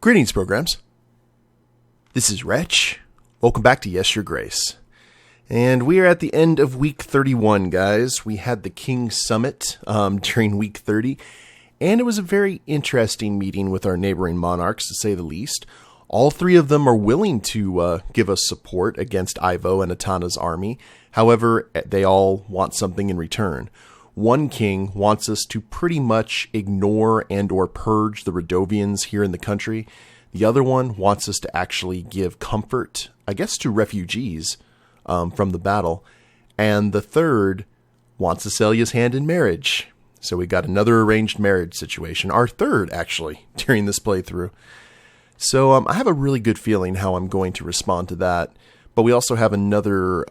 Greetings, programs. This is Wretch. Welcome back to Yes, Your Grace. And we are at the end of week 31, guys. We had the King Summit during week 30, and it was a very interesting meeting with our neighboring monarchs, to say the least. All three of them are willing to give us support against Ivo and Atana's army. However, they all want something in return. One king wants us to pretty much ignore and or purge the Radovians here in the country. The other one wants us to actually give comfort, I guess, to refugees from the battle. And the third wants Asalia's hand in marriage. So we got another arranged marriage situation. Our third, actually, during this playthrough. So I have a really good feeling how I'm going to respond to that. But we also have another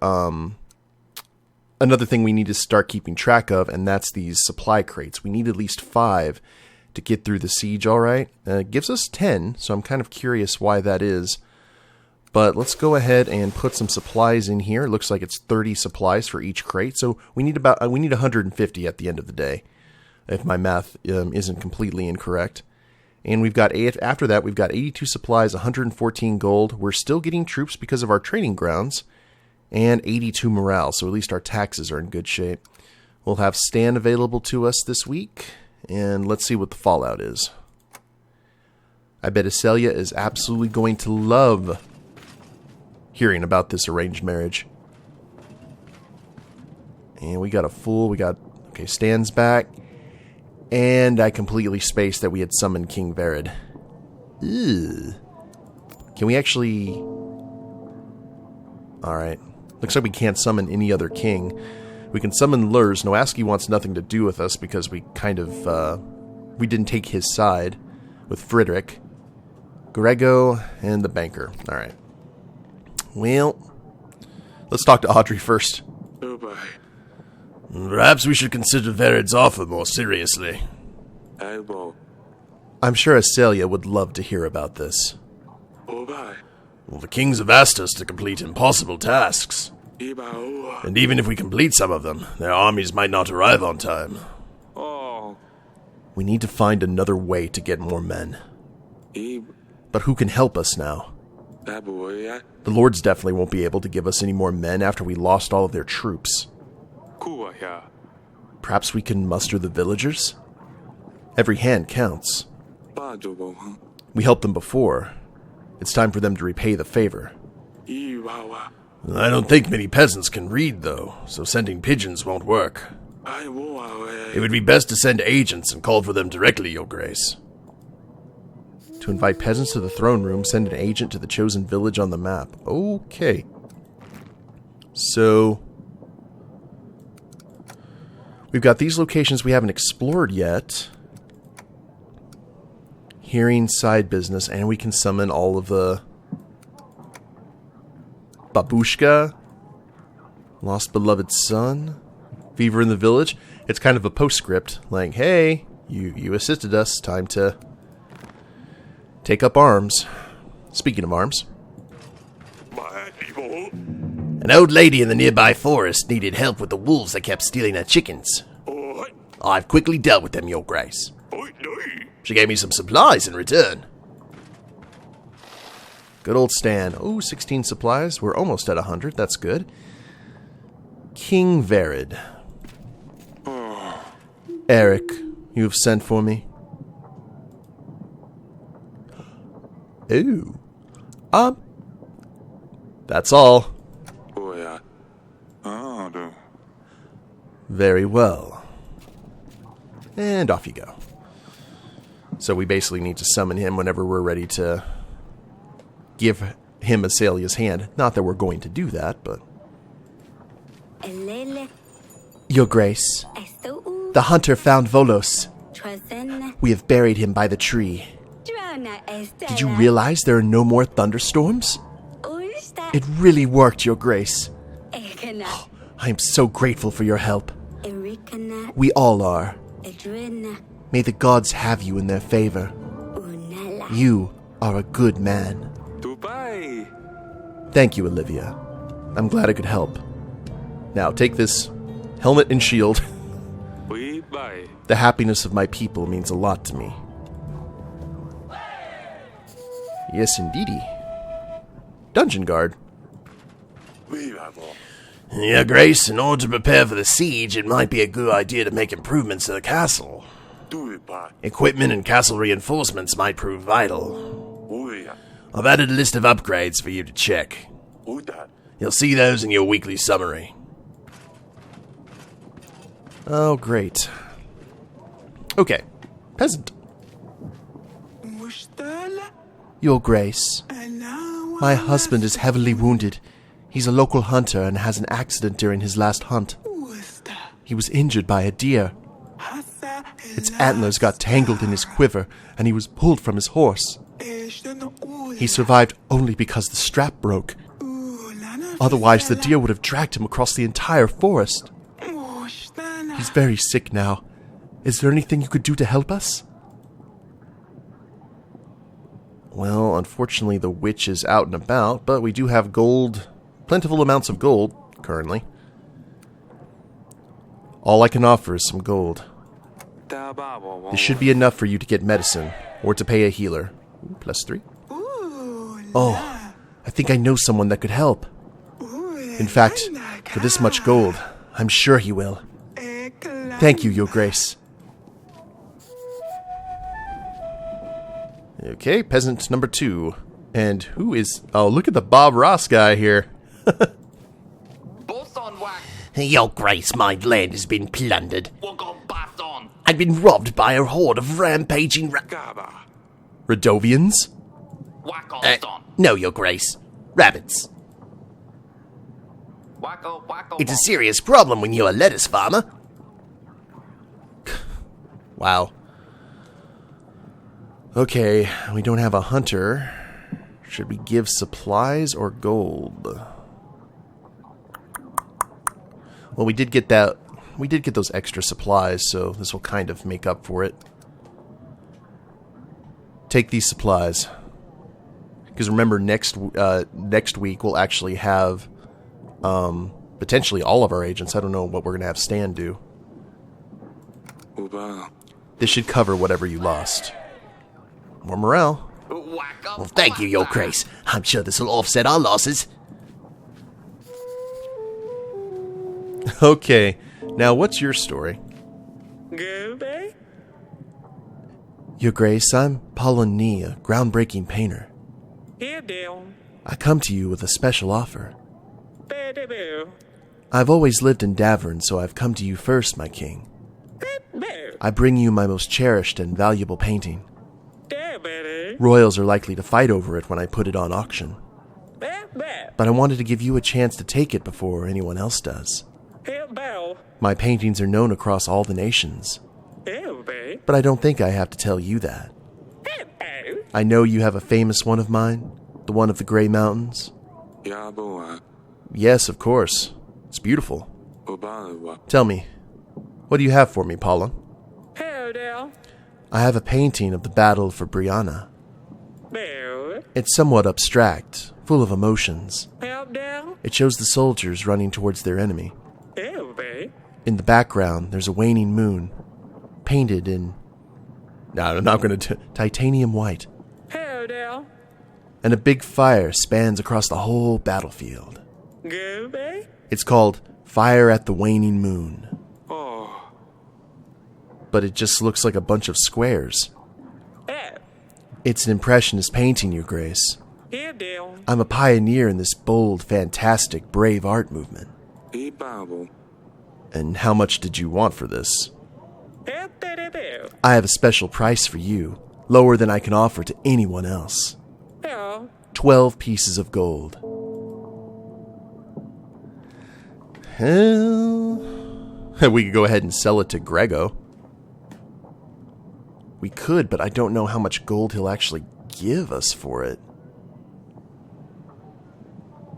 thing we need to start keeping track of, and that's these supply crates. We need at least 5 to get through the siege, all right? It gives us 10, so I'm kind of curious why that is. But let's go ahead and put some supplies in here. It looks like it's 30 supplies for each crate, so we need 150 at the end of the day, if my math isn't completely incorrect. And we've got after that, we've got 82 supplies, 114 gold. We're still getting troops because of our training grounds, and 82 morale, so at least our taxes are in good shape. We'll have Stan available to us this week, and let's see what the fallout is. I bet Asalia is absolutely going to love hearing about this arranged marriage. And we got okay, Stan's back, and I completely spaced that we had summoned King Varid. Ew. Can we actually... Alright. Looks like we can't summon any other king. We can summon Lurs. Noaski wants nothing to do with us because we kind of, we didn't take his side with Friedrich. Grego and the banker. Alright. Well, let's talk to Audrey first. Oh boy. Perhaps we should consider Varid's offer more seriously. I will. I'm sure Asalia would love to hear about this. Oh boy. Well, the kings have asked us to complete impossible tasks. And even if we complete some of them, their armies might not arrive on time. Oh. We need to find another way to get more men. But who can help us now? The lords definitely won't be able to give us any more men after we lost all of their troops. Perhaps we can muster the villagers? Every hand counts. We helped them before. It's time for them to repay the favor. I don't think many peasants can read, though, so sending pigeons won't work. It would be best to send agents and call for them directly, Your Grace. To invite peasants to the throne room, send an agent to the chosen village on the map. Okay. So... we've got these locations we haven't explored yet. Hearing side business, and we can summon all of the... Babushka, Lost Beloved Son, Fever in the Village. It's kind of a postscript, like, hey, you assisted us, time to take up arms. Speaking of arms. An old lady in the nearby forest needed help with the wolves that kept stealing her chickens. I've quickly dealt with them, Your Grace. She gave me some supplies in return. Good old Stan. Oh, 16 supplies. We're almost at 100. That's good. King Varid. Erik, you have sent for me. Ooh. That's all. Very well. And off you go. So we basically need to summon him whenever we're ready to give him Asalia's hand. Not that we're going to do that, but... Your Grace, the hunter found Volos. We have buried him by the tree. Did you realize there are no more thunderstorms? It really worked, Your Grace. I am so grateful for your help. We all are. May the gods have you in their favor. You are a good man. Thank you, Olivia. I'm glad I could help. Now, take this helmet and shield. The happiness of my people means a lot to me. Yes, indeedy. Dungeon guard. Your Grace, in order to prepare for the siege, it might be a good idea to make improvements to the castle. Equipment and castle reinforcements might prove vital. I've added a list of upgrades for you to check. You'll see those in your weekly summary. Oh, great. Okay. Peasant. Your Grace, my husband is heavily wounded. He's a local hunter and has an accident during his last hunt. He was injured by a deer. Its antlers got tangled in his quiver, and he was pulled from his horse. He survived only because the strap broke. Otherwise, the deer would have dragged him across the entire forest. He's very sick now. Is there anything you could do to help us? Well, unfortunately, the witch is out and about, but we do have gold, plentiful amounts of gold, currently. All I can offer is some gold. This should be enough for you to get medicine, or to pay a healer. +3. Oh, I think I know someone that could help. In fact, for this much gold, I'm sure he will. Thank you, Your Grace. Okay, peasant number 2. And who is... Oh, look at the Bob Ross guy here. Your Grace, my land has been plundered. I've been robbed by a horde of rampaging Radovians? No, Your Grace. Rabbits. It's a serious problem when you're a lettuce farmer. Wow. Okay, we don't have a hunter. Should we give supplies or gold? Well, we did get that. We did get those extra supplies, so this will kind of make up for it. Take these supplies. Because remember, next week we'll actually have potentially all of our agents. I don't know what we're going to have Stan do. This should cover whatever you lost. More morale. Well, thank you, Your Grace. I'm sure this will offset our losses. Okay, now what's your story? Your Grace, I'm Paulin Nee, a groundbreaking painter. I come to you with a special offer. I've always lived in Davern, so I've come to you first, my king. I bring you my most cherished and valuable painting. Royals are likely to fight over it when I put it on auction. But I wanted to give you a chance to take it before anyone else does. My paintings are known across all the nations. But I don't think I have to tell you that. I know you have a famous one of mine, the one of the Grey Mountains. Yes, of course. It's beautiful. Tell me, what do you have for me, Paula? I have a painting of the Battle for Brianna. It's somewhat abstract, full of emotions. It shows the soldiers running towards their enemy. In the background, there's a waning moon, painted in... No, I'm not going to... titanium white. And a big fire spans across the whole battlefield. It's called Fire at the Waning Moon. But it just looks like a bunch of squares. It's an impressionist painting, Your Grace. I'm a pioneer in this bold, fantastic, brave art movement. And how much did you want for this? I have a special price for you, lower than I can offer to anyone else. 12 pieces of gold. Hell, we could go ahead and sell it to Grego. We could, but I don't know how much gold he'll actually give us for it.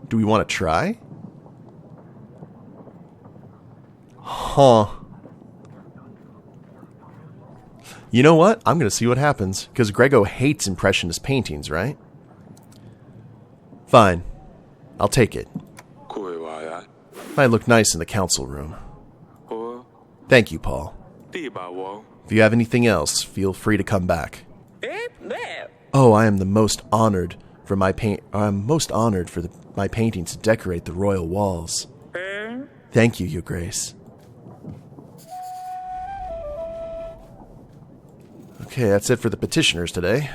Do we want to try? Huh. You know what? I'm going to see what happens, because Grego hates impressionist paintings, right? Fine. I'll take it. Might look nice in the council room. Thank you, Paul. If you have anything else, feel free to come back. Oh, I am the most honored for my my paintings to decorate the royal walls. Thank you, Your Grace. Okay, that's it for the petitioners today.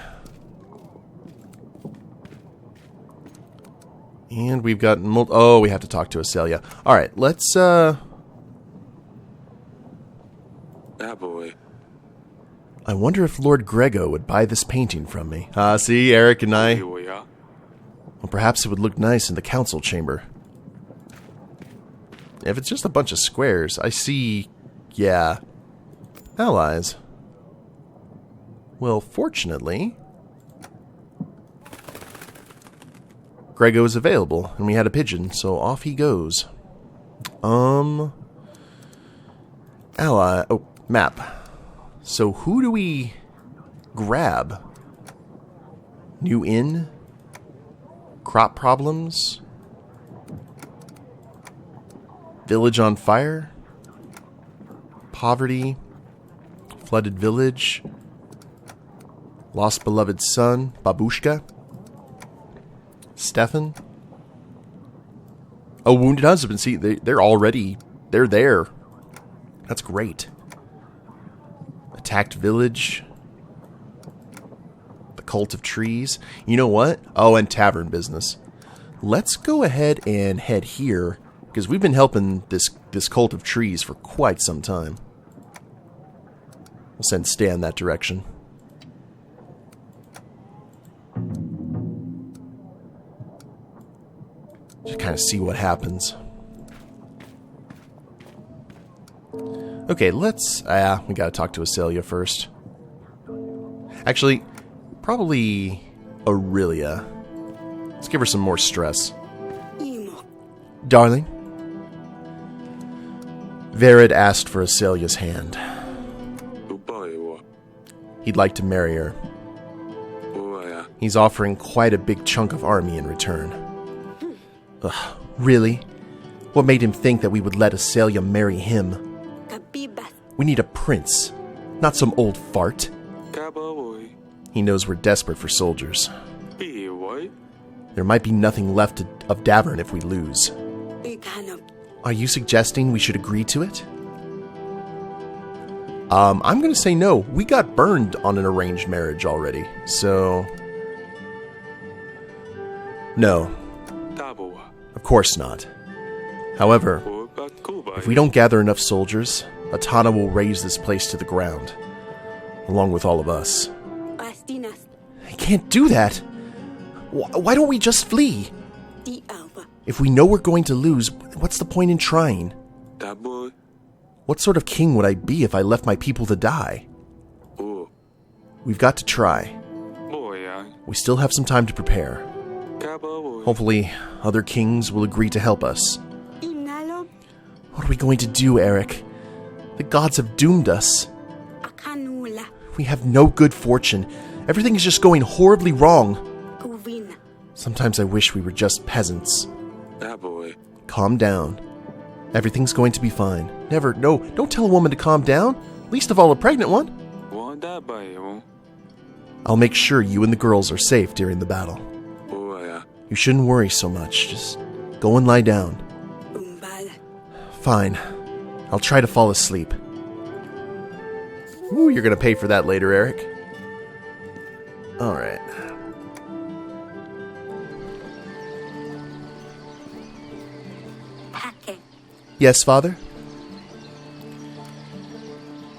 And we've got... oh, we have to talk to Asalia. Alright, let's, That boy. I wonder if Lord Grego would buy this painting from me. See, Erik and I... well, perhaps it would look nice in the council chamber. If it's just a bunch of squares, I see... yeah. Allies. Well, fortunately... Grego is available, and we had a pigeon, so off he goes. Ally... oh, map. So who do we grab? New inn? Crop problems? Village on fire? Poverty? Flooded village? Lost beloved son? Babushka? Stefan? Oh, wounded husband. See, they're there. That's great. Attacked village. The cult of trees. You know what? Oh, and tavern business. Let's go ahead and head here, because we've been helping this cult of trees for quite some time. We'll send Stan that direction. Just kind of see what happens. Okay, let's... we gotta talk to Asalia first. Actually, probably Aurelia. Let's give her some more stress. Darling? Varid asked for Asalia's hand. He'd like to marry her. He's offering quite a big chunk of army in return. Ugh, really? What made him think that we would let Asalia marry him? We need a prince, not some old fart. He knows we're desperate for soldiers. There might be nothing left of Davern if we lose. Are you suggesting we should agree to it? I'm going to say no. We got burned on an arranged marriage already, so... no. Of course not. However, if we don't gather enough soldiers, Atana will raise this place to the ground, along with all of us. I can't do that! Why don't we just flee? If we know we're going to lose, what's the point in trying? What sort of king would I be if I left my people to die? We've got to try. We still have some time to prepare. Hopefully, other kings will agree to help us. What are we going to do, Erik? The gods have doomed us. We have no good fortune. Everything is just going horribly wrong. Sometimes I wish we were just peasants. Calm down. Everything's going to be fine. Never, no, don't tell a woman to calm down. Least of all a pregnant one. I'll make sure you and the girls are safe during the battle. You shouldn't worry so much. Just go and lie down. Fine. I'll try to fall asleep. Ooh, you're gonna pay for that later, Erik. Alright. Yes, father?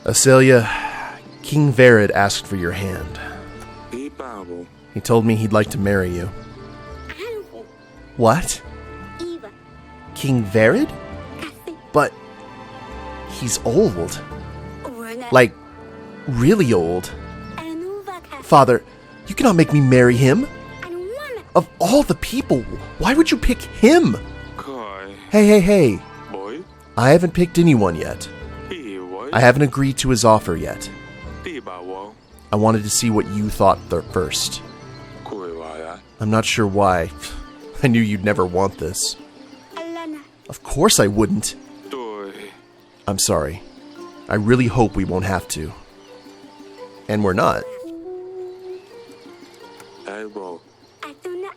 Asalia, King Varid asked for your hand. He told me he'd like to marry you. What? King Varid? But he's old. Like, really old. Father, you cannot make me marry him. Of all the people, why would you pick him? Hey. I haven't picked anyone yet. I haven't agreed to his offer yet. I wanted to see what you thought first. I'm not sure why. I knew you'd never want this. Of course I wouldn't. I'm sorry. I really hope we won't have to. And we're not. Atana.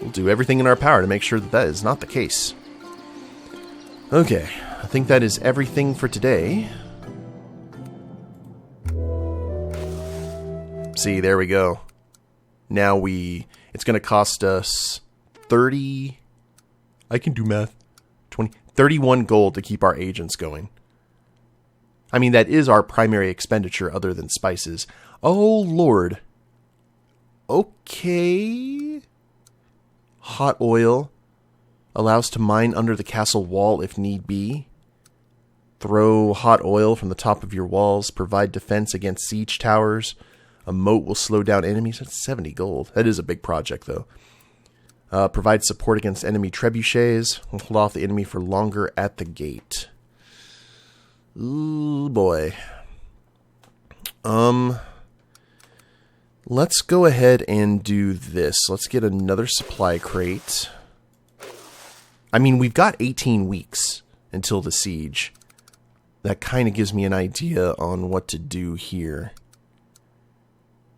We'll do everything in our power to make sure that that is not the case. Okay, I think that is everything for today. See, there we go. Now it's going to cost us 30... I can do math. 31 gold to keep our agents going. I mean, that is our primary expenditure other than spices. Oh, Lord. Okay. Hot oil. Allows to mine under the castle wall if need be. Throw hot oil from the top of your walls. Provide defense against siege towers. A moat will slow down enemies. That's 70 gold. That is a big project, though. Provide support against enemy trebuchets. We'll hold off the enemy for longer at the gate. Ooh, boy. Let's go ahead and do this. Let's get another supply crate. I mean, we've got 18 weeks until the siege. That kind of gives me an idea on what to do here.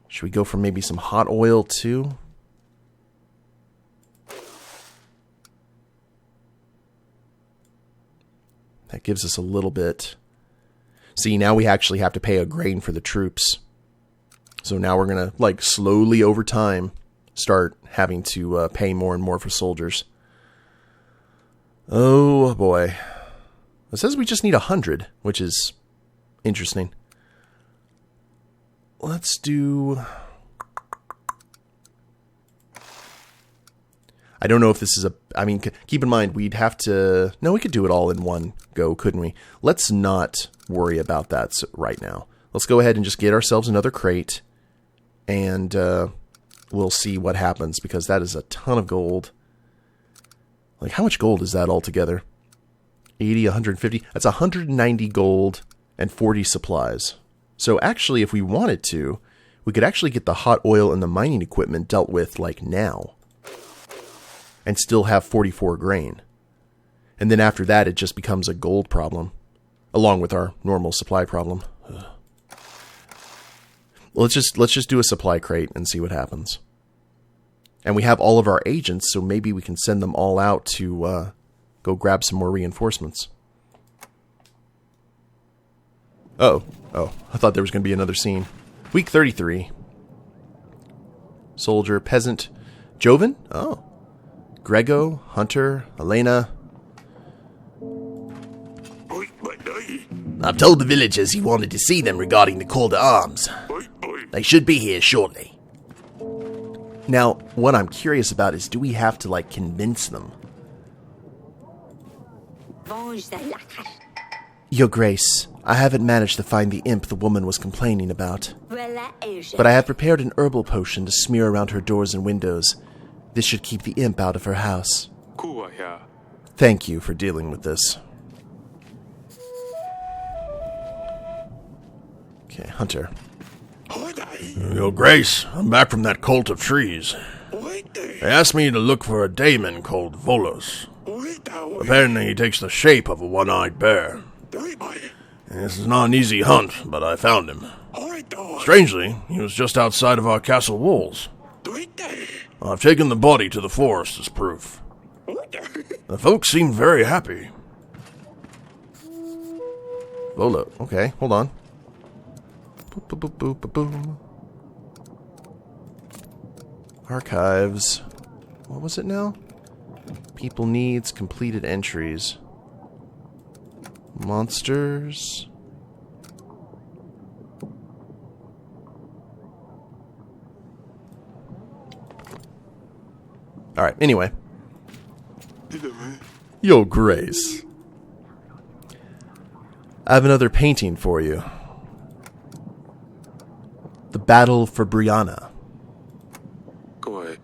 Should we go for maybe some hot oil too? That gives us a little bit. See, now we actually have to pay a grain for the troops. So now we're going to, like, slowly over time start having to pay more and more for soldiers. Oh, boy. It says we just need 100, which is interesting. Let's do... I don't know if this is a... I mean, keep in mind, we'd have to... No, we could do it all in one go, couldn't we? Let's not worry about that right now. Let's go ahead and just get ourselves another crate. And we'll see what happens, because that is a ton of gold. Like, how much gold is that altogether? 80, 150? That's 190 gold and 40 supplies. So actually, if we wanted to, we could actually get the hot oil and the mining equipment dealt with, like, now. And still have 44 grain. And then after that, it just becomes a gold problem. Along with our normal supply problem. Ugh. Let's just do a supply crate and see what happens. And we have all of our agents, so maybe we can send them all out to go grab some more reinforcements. Oh, I thought there was going to be another scene. Week 33. Soldier, peasant, Joven? Oh. Grego, Hunter, Elena. I've told the villagers he wanted to see them regarding the call to arms. They should be here shortly. Now, what I'm curious about is, do we have to, like, convince them? Your Grace, I haven't managed to find the imp the woman was complaining about. But I have prepared an herbal potion to smear around her doors and windows. This should keep the imp out of her house. Thank you for dealing with this. Okay, Hunter. Your Grace, I'm back from that cult of trees. They asked me to look for a daemon called Volos. Apparently he takes the shape of a one-eyed bear. This is not an easy hunt, but I found him. Strangely, he was just outside of our castle walls. I've taken the body to the forest as proof. The folks seemed very happy. Volo, okay, hold on. Boop, boop, boop, boop, boom. Archives. What was it now? People needs, completed entries. Monsters. Alright, anyway. Your Grace. I have another painting for you. The Battle for Brianna. Go ahead.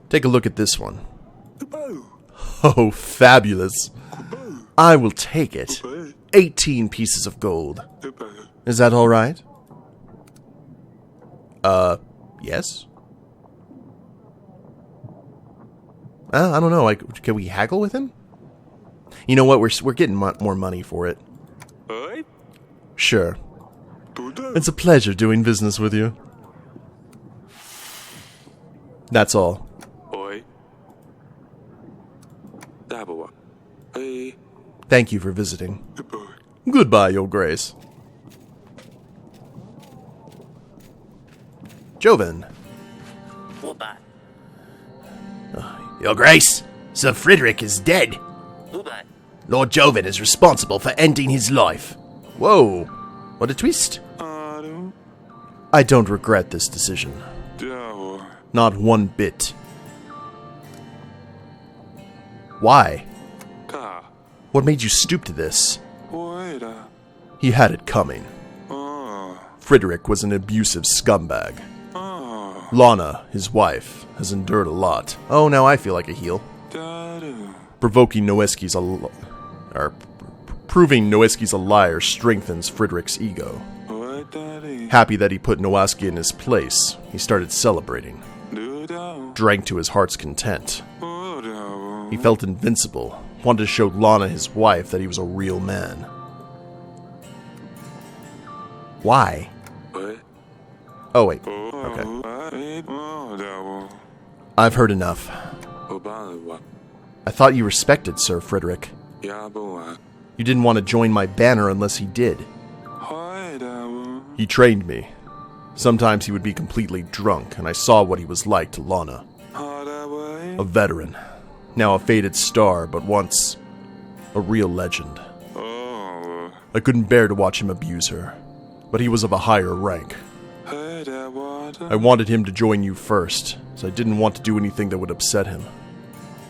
Take a look at this one. Oh, fabulous. I will take it. 18 pieces of gold. Is that all right? Yes? I don't know. Like, can we haggle with him? You know what? We're getting more money for it. Sure. It's a pleasure doing business with you. That's all. Oi. Dabawa. Hey. Thank you for visiting. Goodbye. Goodbye, Your Grace. Joven. Your Grace, Sir Frederick is dead. Lord Joven is responsible for ending his life. Whoa, what a twist. I don't regret this decision. Not one bit. Why? What made you stoop to this? He had it coming. Frederick was an abusive scumbag. Lana, his wife, has endured a lot. Oh, now I feel like a heel. Proving Noeski's a liar strengthens Frederick's ego. Happy that he put Nowaski in his place, he started celebrating. Drank to his heart's content. He felt invincible, wanted to show Lana, his wife, that he was a real man. Why? Oh, wait. Okay. I've heard enough. I thought you respected Sir Frederick. You didn't want to join my banner unless he did. He trained me. Sometimes he would be completely drunk, and I saw what he was like to Lana. A veteran. Now a faded star, but once a real legend. I couldn't bear to watch him abuse her, but he was of a higher rank. I wanted him to join you first, so I didn't want to do anything that would upset him.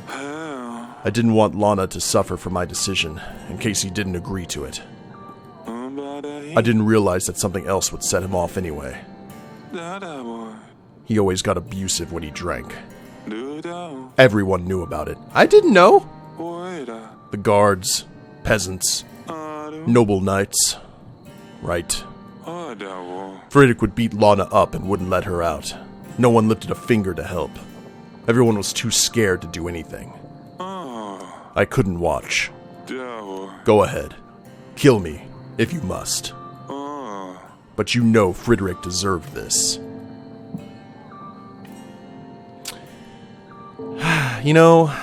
I didn't want Lana to suffer for my decision, in case he didn't agree to it. I didn't realize that something else would set him off anyway. He always got abusive when he drank. Everyone knew about it. I didn't know! The guards, peasants, noble knights. Right. Frederick would beat Lana up and wouldn't let her out. No one lifted a finger to help. Everyone was too scared to do anything. I couldn't watch. Go ahead. Kill me, if you must. But you know Frederick deserved this. You know,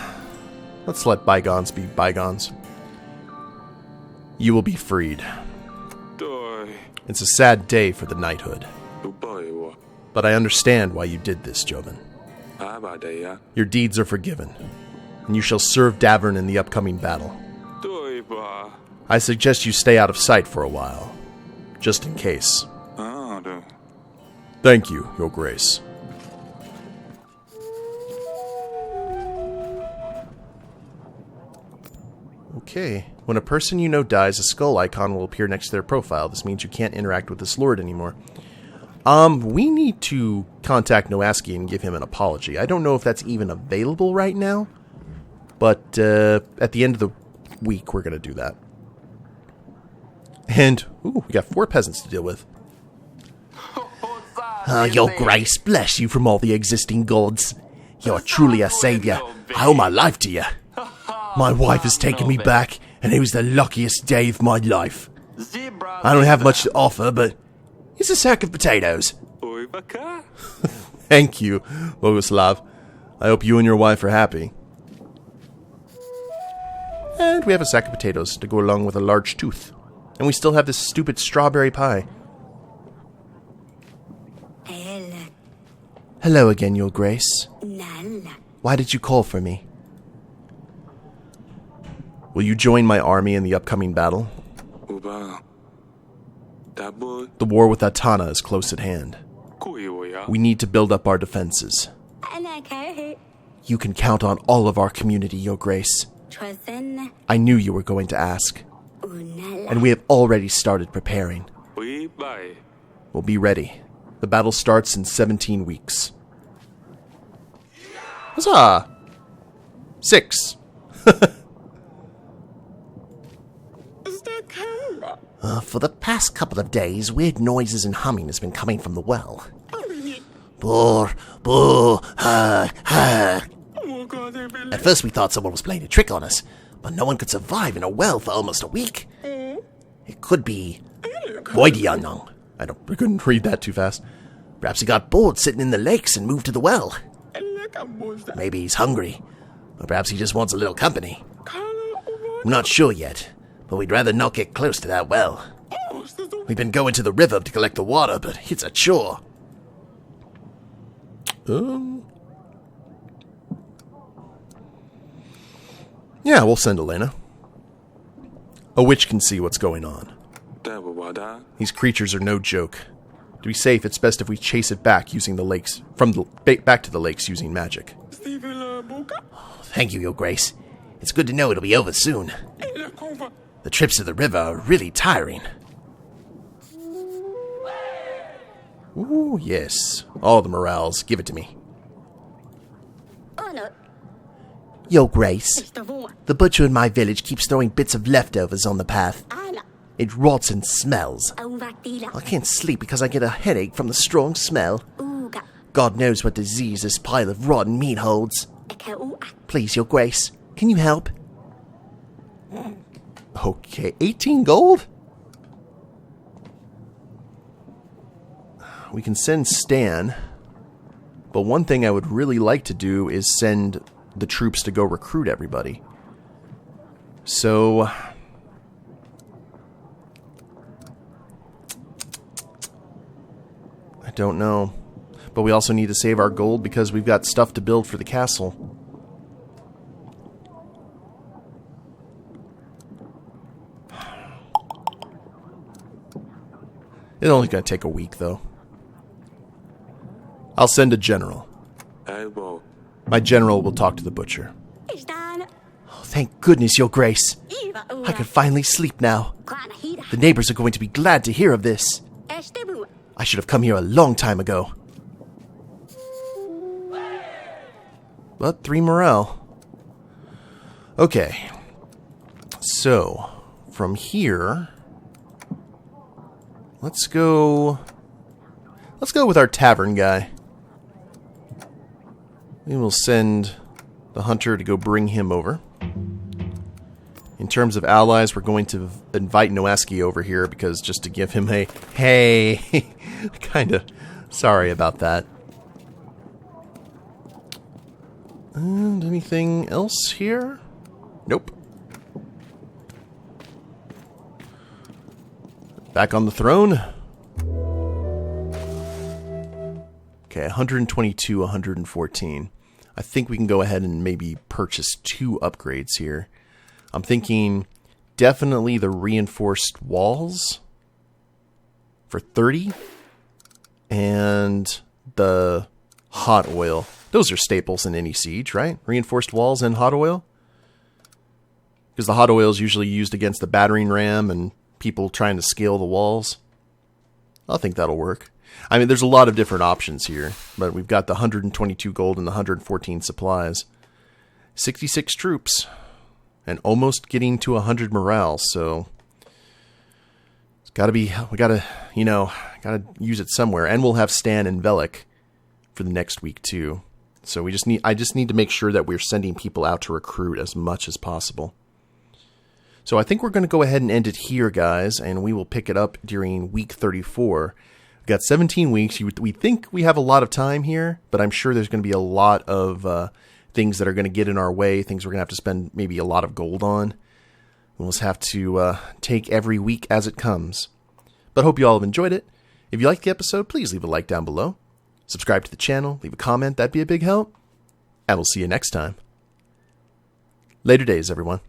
let's let bygones be bygones. You will be freed. It's a sad day for the knighthood. But I understand why you did this, Joven. Your deeds are forgiven, and you shall serve Davern in the upcoming battle. I suggest you stay out of sight for a while, just in case. Thank you, Your Grace. Okay. When a person you know dies, a skull icon will appear next to their profile. This means you can't interact with this lord anymore. We need to contact Nowaski and give him an apology. I don't know if that's even available right now, but at the end of the week, we're going to do that. And, ooh, we got 4 peasants to deal with. Your Grace, bless you from all the existing gods. You're truly a savior. I owe my life to you. My wife has taken me back, and it was the luckiest day of my life. I don't have much to offer, but here's a sack of potatoes. Thank you, Boguslav. I hope you and your wife are happy. And we have a sack of potatoes to go along with a large tooth. And we still have this stupid strawberry pie. Hello again, Your Grace. Why did you call for me? Will you join my army in the upcoming battle? The war with Atana is close at hand. We need to build up our defenses. You can count on all of our community, Your Grace. I knew you were going to ask. And we have already started preparing. We'll be ready. The battle starts in 17 weeks. Huzzah! 6. For the past couple of days, weird noises and humming has been coming from the well. Boor, boor, ha, ha. At first we thought someone was playing a trick on us, but no one could survive in a well for almost a week. It could be Voidianong. I couldn't read that too fast. Perhaps he got bored sitting in the lakes and moved to the well. Maybe he's hungry, or perhaps he just wants a little company. I'm not sure yet, but we'd rather not get close to that well. We've been going to the river to collect the water, but it's a chore. Yeah, we'll send Elena. A witch can see what's going on. These creatures are no joke. To be safe, it's best if we chase it back using the lakes, back to the lakes using magic. Thank you, Your Grace. It's good to know it'll be over soon. The trips to the river are really tiring. Ooh, yes. All the morales. Give it to me. Your Grace, the butcher in my village keeps throwing bits of leftovers on the path. It rots and smells. I can't sleep because I get a headache from the strong smell. God knows what disease this pile of rotten meat holds. Please, Your Grace, can you help? Okay, 18 gold? We can send Stan, but one thing I would really like to do is send the troops to go recruit everybody. So I don't know. But we also need to save our gold because we've got stuff to build for the castle. It's only going to take a week, though. I'll send a general. My general will talk to the butcher. Oh, thank goodness, Your Grace. I can finally sleep now. The neighbors are going to be glad to hear of this. I should have come here a long time ago. But 3 morale. Okay. So, from here, let's go with our tavern guy. We will send the hunter to go bring him over. In terms of allies, we're going to invite Noaski over here because just to give him a, hey, kind of sorry about that. And anything else here? Nope. Back on the throne. Okay, 122, 114. I think we can go ahead and maybe purchase 2 upgrades here. I'm thinking definitely the reinforced walls for 30 and the hot oil. Those are staples in any siege, right? Reinforced walls and hot oil? Because the hot oil is usually used against the battering ram and people trying to scale the walls. I think that'll work. I mean, there's a lot of different options here, but we've got the 122 gold and the 114 supplies. 66 troops, and almost getting to 100 morale, so it's gotta be, we gotta use it somewhere, and we'll have Stan and Velik for the next week too. So I just need to make sure that we're sending people out to recruit as much as possible. So I think we're going to go ahead and end it here, guys, and we will pick it up during week 34. We've got 17 weeks. We think we have a lot of time here, but I'm sure there's going to be a lot of things that are going to get in our way, things we're going to have to spend maybe a lot of gold on. We'll just have to take every week as it comes. But hope you all have enjoyed it. If you liked the episode, please leave a like down below. Subscribe to the channel, leave a comment, that'd be a big help. And we'll see you next time. Later days, everyone.